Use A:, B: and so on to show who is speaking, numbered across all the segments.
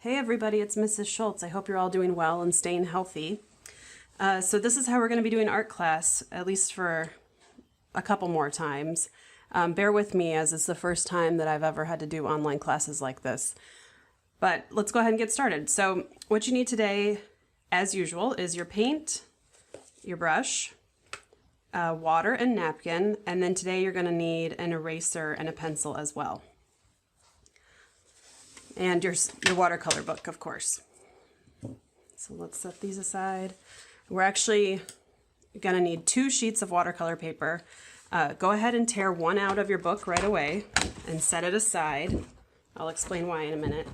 A: Hey everybody, it's Mrs. Schultz. I hope you're all doing well and staying healthy. So this is how we're going to be doing art class, at least for a couple more times. Bear with me as it's the first time that I've ever had to do online classes like this. But let's go ahead and get started. So what you need today, as usual, is your paint, your brush, water and napkin, and then today you're going to need an eraser and a pencil as well. And your watercolor book, of course. So let's set these aside. We're actually gonna need 2 sheets of watercolor paper. Go ahead and tear one out of your book right away and set it aside. I'll explain why in a minute.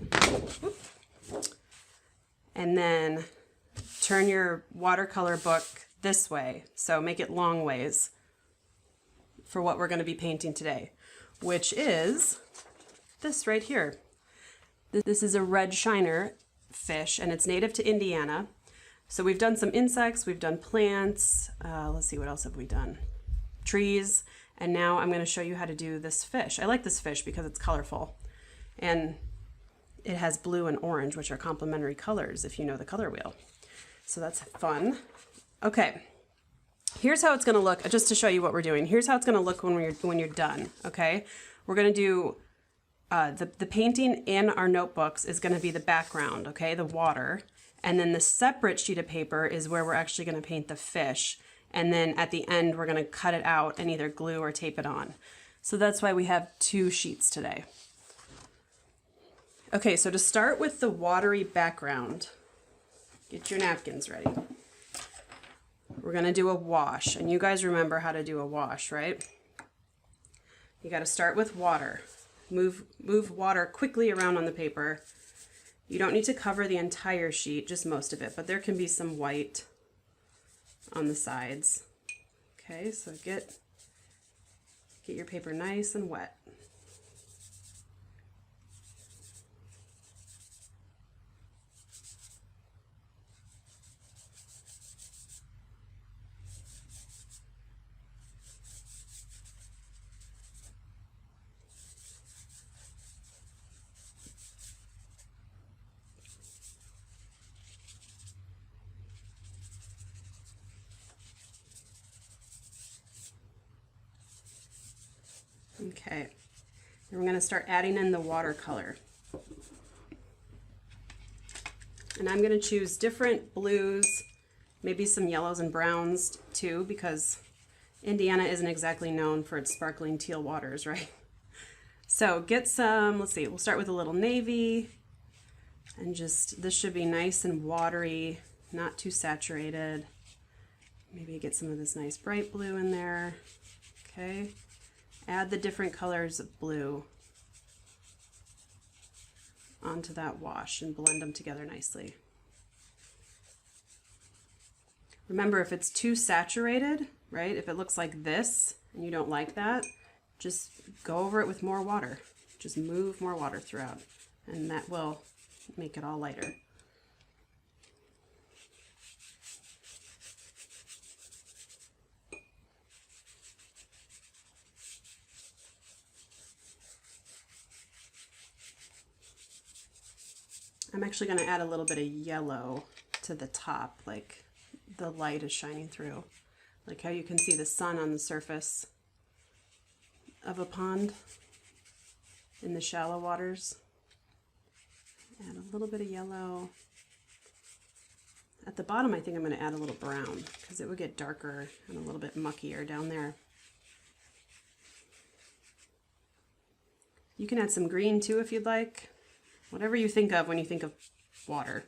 A: And then turn your watercolor book this way. So make it long ways for what we're gonna be painting today, which is this right here. This is a red shiner fish, and it's native to Indiana. So we've done some insects, we've done plants, let's see, what else have we done? Trees, and now I'm going to show you how to do this fish. I like this fish because it's colorful, and it has blue and orange, which are complementary colors if you know the color wheel. So that's fun. Okay, here's how it's going to look, just to show you what we're doing. Here's how it's going to look when you're done, okay? We're going to do the painting in our notebooks is going to be the background, okay, the water. And then the separate sheet of paper is where we're actually going to paint the fish. And then at the end, we're going to cut it out and either glue or tape it on. So that's why we have 2 sheets today. Okay, so to start with the watery background, get your napkins ready. We're going to do a wash. And you guys remember how to do a wash, right? You got to start with water. Move water quickly around on the paper. You don't need to cover the entire sheet, just most of it, but there can be some white on the sides. Okay, so get your paper nice and wet. Okay, and we're going to start adding in the watercolor. And I'm going to choose different blues, maybe some yellows and browns too, because Indiana isn't exactly known for its sparkling teal waters, right? So get some, let's see, we'll start with a little navy, and just, this should be nice and watery, not too saturated. Maybe get some of this nice bright blue in there, okay? Add the different colors of blue onto that wash and blend them together nicely. Remember, if it's too saturated, right, if it looks like this and you don't like that, just go over it with more water. Just move more water throughout, and that will make it all lighter. I'm actually going to add a little bit of yellow to the top, like the light is shining through. Like how you can see the sun on the surface of a pond in the shallow waters. Add a little bit of yellow. At the bottom, I think I'm going to add a little brown because it would get darker and a little bit muckier down there. You can add some green too if you'd like. Whatever you think of when you think of water.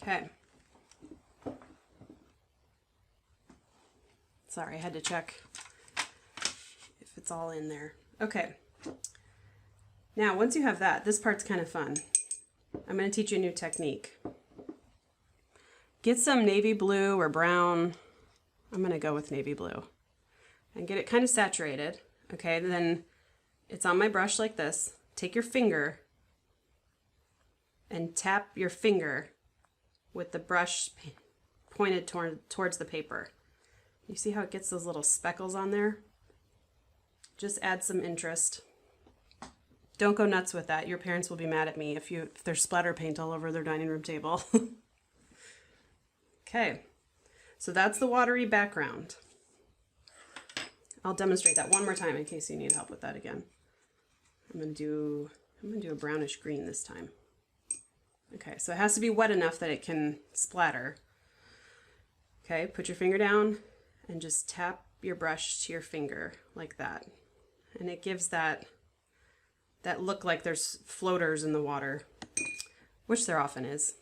A: Okay. Sorry, I had to check if it's all in there. Okay. Now, once you have that, this part's kind of fun. I'm going to teach you a new technique. Get some navy blue or brown. I'm going to go with navy blue. And get it kind of saturated. Okay, then it's on my brush like this. Take your finger and tap your finger with the brush pointed towards the paper. You see how it gets those little speckles on there? Just add some interest. Don't go nuts with that. Your parents will be mad at me if there's splatter paint all over their dining room table. Okay, so that's the watery background. I'll demonstrate that one more time in case you need help with that again. I'm gonna do a brownish green this time. Okay, so it has to be wet enough that it can splatter. Okay, put your finger down and just tap your brush to your finger like that. And it gives that look like there's floaters in the water, which there often is.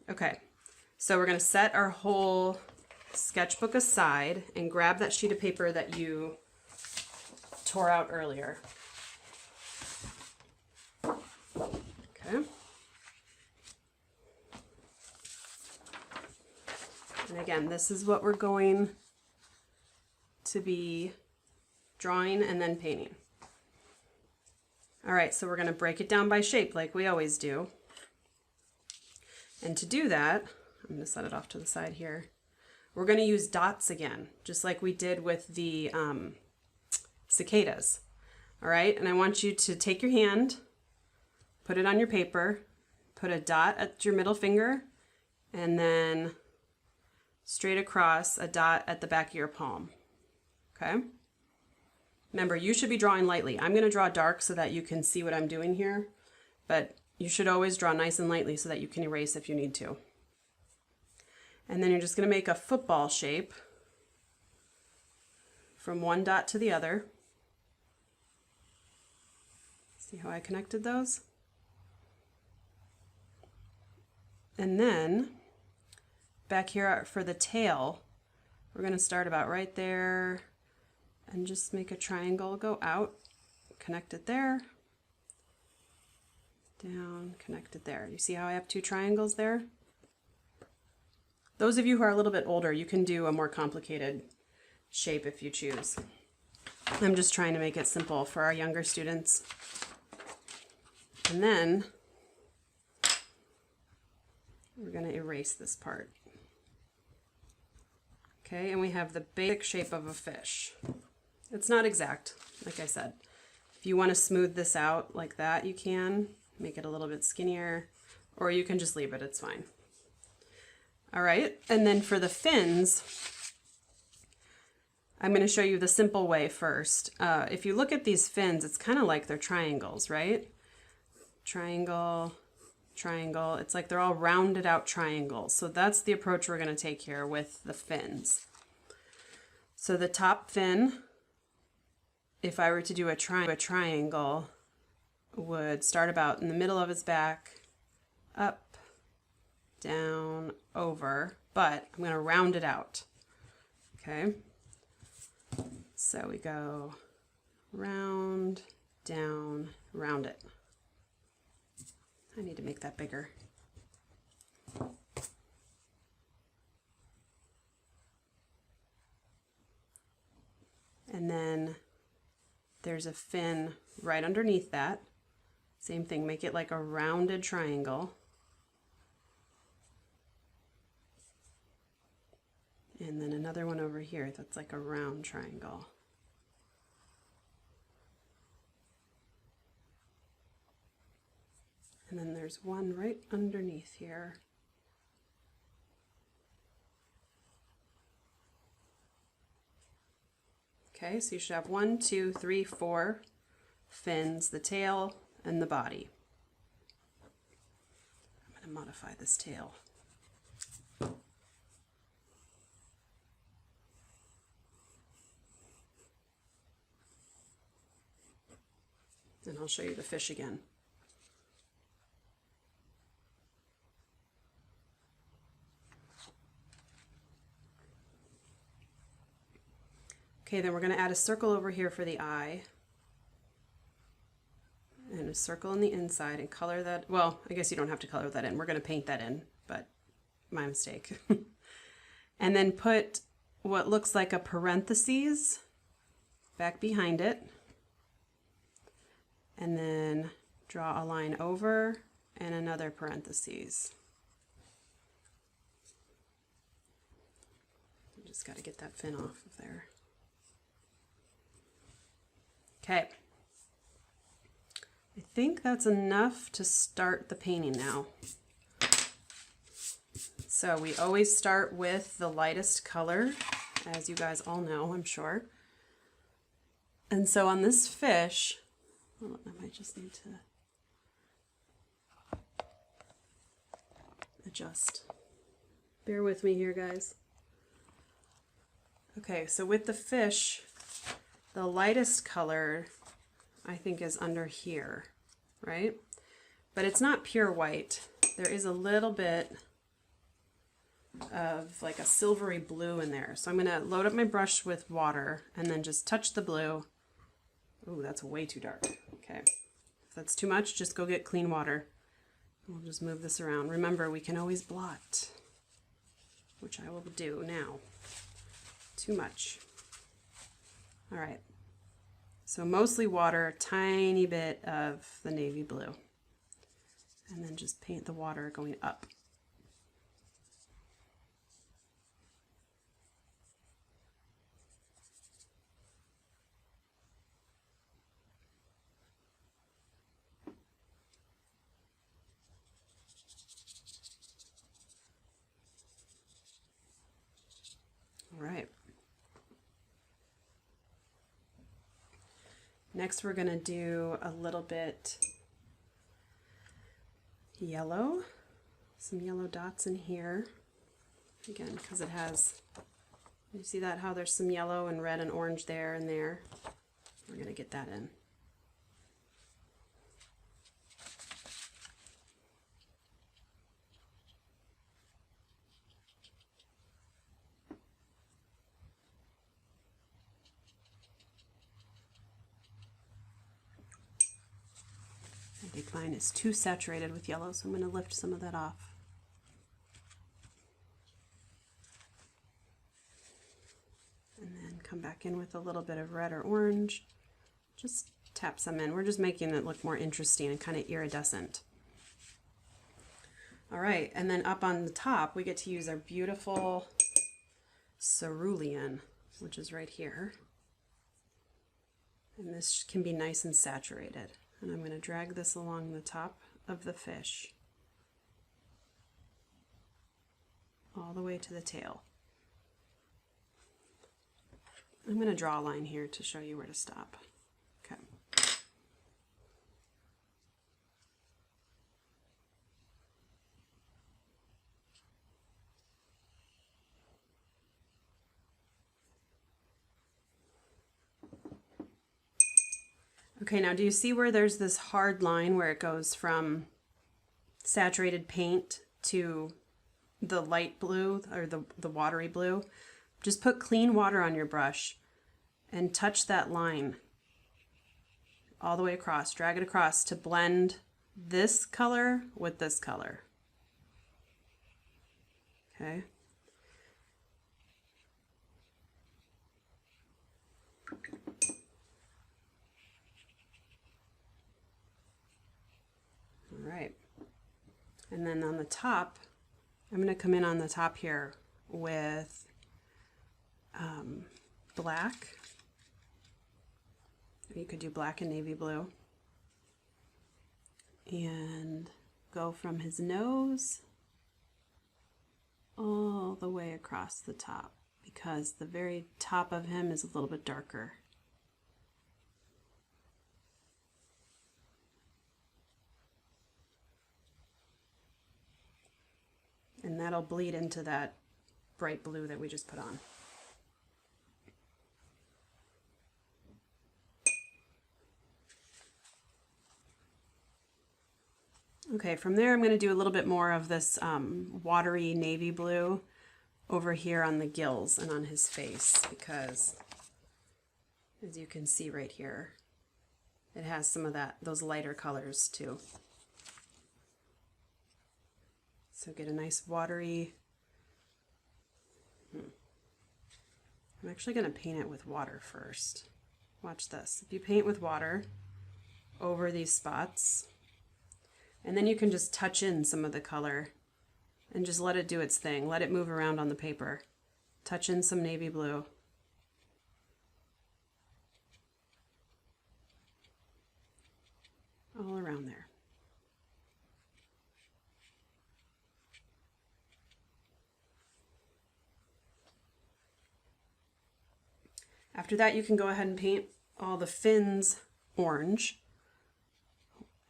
A: Okay, so we're gonna set our whole sketchbook aside and grab that sheet of paper that you tore out earlier. Okay. And again, this is what we're going to be drawing and then painting. All right, so we're going to break it down by shape like we always do. And to do that, I'm going to set it off to the side here. We're going to use dots again, just like we did with the cicadas. All right, and I want you to take your hand, put it on your paper, put a dot at your middle finger, and then straight across a dot at the back of your palm. Okay? Remember, you should be drawing lightly. I'm going to draw dark so that you can see what I'm doing here, but you should always draw nice and lightly so that you can erase if you need to. And then you're just going to make a football shape from one dot to the other. See how I connected those? And then back here for the tail, we're going to start about right there and just make a triangle go out, connect it there, down, connect it there. You see how I have two triangles there? Those of you who are a little bit older, you can do a more complicated shape if you choose. I'm just trying to make it simple for our younger students. And then we're going to erase this part. Okay, and we have the basic shape of a fish. It's not exact, like I said. If you want to smooth this out like that, you can make it a little bit skinnier, or you can just leave it, it's fine. All right, and then for the fins, I'm going to show you the simple way first. If you look at these fins, it's kind of like they're triangles, right? Triangle, triangle. It's like they're all rounded out triangles. So that's the approach we're going to take here with the fins. So the top fin, if I were to do a triangle, would start about in the middle of its back, up, down, over, but I'm going to round it out. Okay, so we go round, down, round it. I need to make that bigger. And then there's a fin right underneath that. Same thing, make it like a rounded triangle. And then another one over here that's like a round triangle. And then there's one right underneath here. Okay, so you should have 1, 2, 3, 4 fins, the tail and the body. I'm going to modify this tail. And I'll show you the fish again. Okay, then we're going to add a circle over here for the eye. And a circle on the inside and color that, well, I guess you don't have to color that in. We're going to paint that in, but my mistake. And then put what looks like a parentheses back behind it. And then draw a line over and another parentheses. Just got to get that fin off of there. Okay. I think that's enough to start the painting now. So we always start with the lightest color, as you guys all know, I'm sure. And so on this fish, I might just need to adjust. Bear with me here, guys. Okay, so with the fish, the lightest color I think is under here, right? But it's not pure white. There is a little bit of like a silvery blue in there. So I'm gonna load up my brush with water and then just touch the blue. Ooh, that's way too dark. Okay, if that's too much, just go get clean water. We'll just move this around. Remember, we can always blot, which I will do now. Too much. All right, so mostly water, tiny bit of the navy blue, and then just paint the water going up. All right. Next, we're gonna do a little bit yellow, some yellow dots in here. Again, because it has, you see that, how there's some yellow and red and orange there and there. We're gonna get that in. I think mine is too saturated with yellow, so I'm going to lift some of that off. And then come back in with a little bit of red or orange. Just tap some in. We're just making it look more interesting and kind of iridescent. All right, and then up on the top, we get to use our beautiful cerulean, which is right here. And this can be nice and saturated. And I'm going to drag this along the top of the fish all the way to the tail. I'm going to draw a line here to show you where to stop. Okay. Okay, now do you see where there's this hard line where it goes from saturated paint to the light blue or the watery blue? Just put clean water on your brush and touch that line all the way across. Drag it across to blend this color with this color. Okay. All right. And then on the top, I'm going to come in on the top here with black. You could do black and navy blue. And go from his nose all the way across the top, because the very top of him is a little bit darker. And that'll bleed into that bright blue that we just put on. Okay, from there I'm going to do a little bit more of this watery navy blue over here on the gills and on his face, because as you can see right here, it has some of those lighter colors too. So get a nice watery, I'm actually going to paint it with water first. Watch this. If you paint with water over these spots, and then you can just touch in some of the color and just let it do its thing. Let it move around on the paper. Touch in some navy blue. all around there. After that, you can go ahead and paint all the fins orange.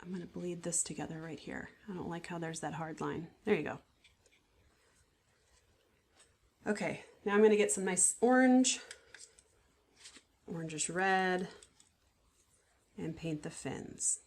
A: I'm going to bleed this together right here. I don't like how there's that hard line. There you go. Okay, now I'm going to get some nice orange, orangish red, and paint the fins.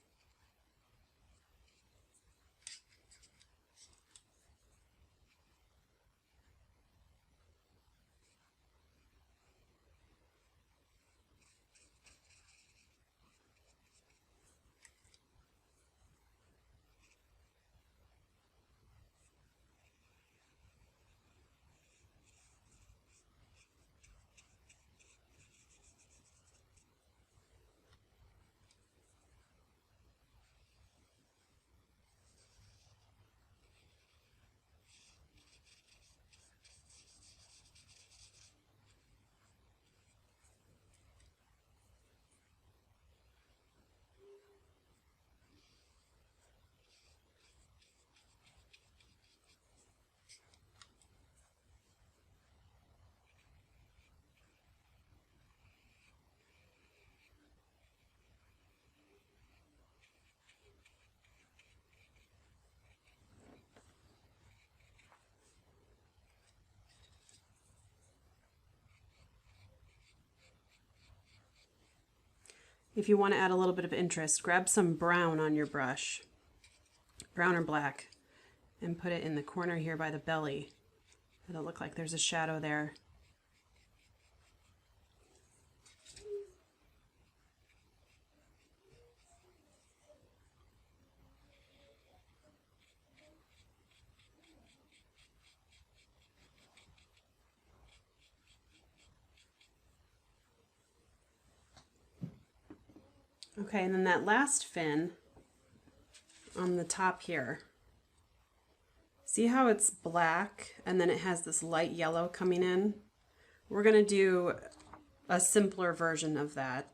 A: If you want to add a little bit of interest, grab some brown on your brush, brown or black, and put it in the corner here by the belly. It'll look like there's a shadow there. Okay, and then that last fin on the top here, see how it's black and then it has this light yellow coming in? We're going to do a simpler version of that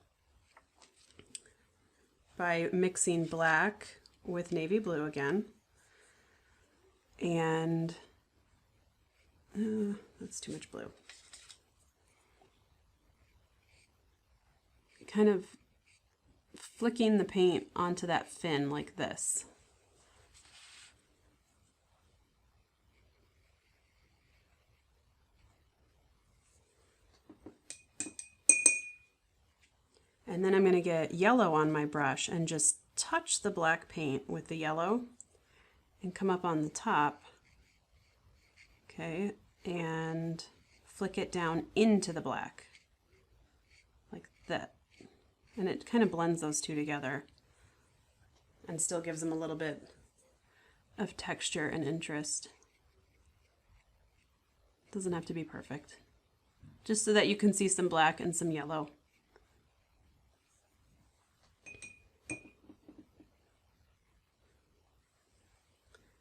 A: by mixing black with navy blue again. And that's too much blue. Kind of flicking the paint onto that fin like this. And then I'm going to get yellow on my brush and just touch the black paint with the yellow and come up on the top, okay, and flick it down into the black like that. And it kind of blends those two together and still gives them a little bit of texture and interest. Doesn't have to be perfect. Just so that you can see some black and some yellow.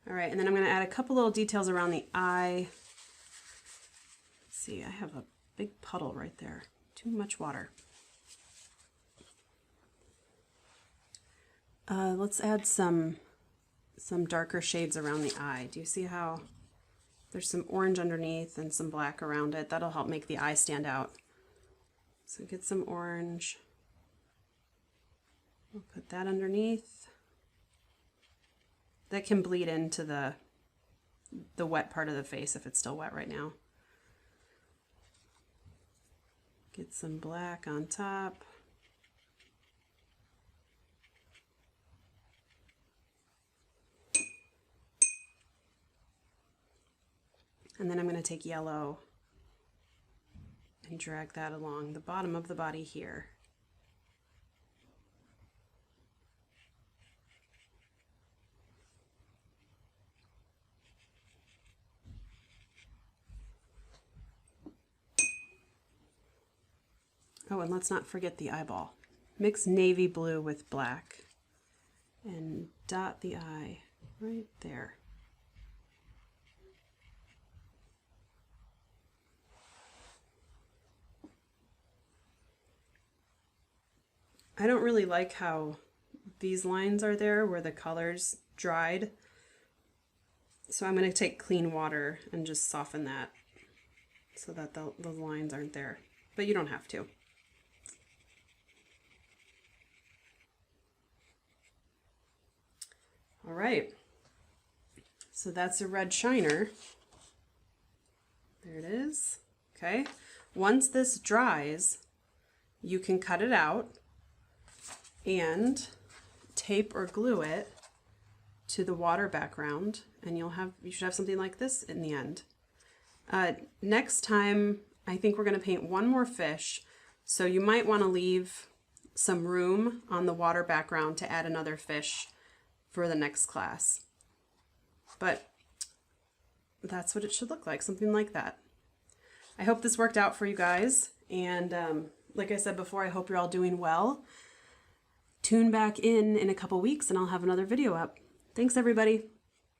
A: All right, and then I'm going to add a couple little details around the eye. Let's see, I have a big puddle right there. Too much water. Let's add some darker shades around the eye. Do you see how there's some orange underneath and some black around it? That'll help make the eye stand out. So get some orange. We'll put that underneath. That can bleed into the wet part of the face if it's still wet right now. Get some black on top. And then I'm going to take yellow and drag that along the bottom of the body here. Oh, and let's not forget the eyeball. Mix navy blue with black and dot the eye right there. I don't really like how these lines are there where the color's dried. So I'm going to take clean water and just soften that so that those lines aren't there. But you don't have to. All right. So that's a red shiner. There it is. Okay. Once this dries, you can cut it out and tape or glue it to the water background, and you should have something like this in the end. Next time, I think we're going to paint one more fish, so you might want to leave some room on the water background to add another fish for the next class. But that's what it should look like, something like that. I hope this worked out for you guys, and like I said before, I hope you're all doing well. Tune back in a couple weeks and I'll have another video up. Thanks, everybody.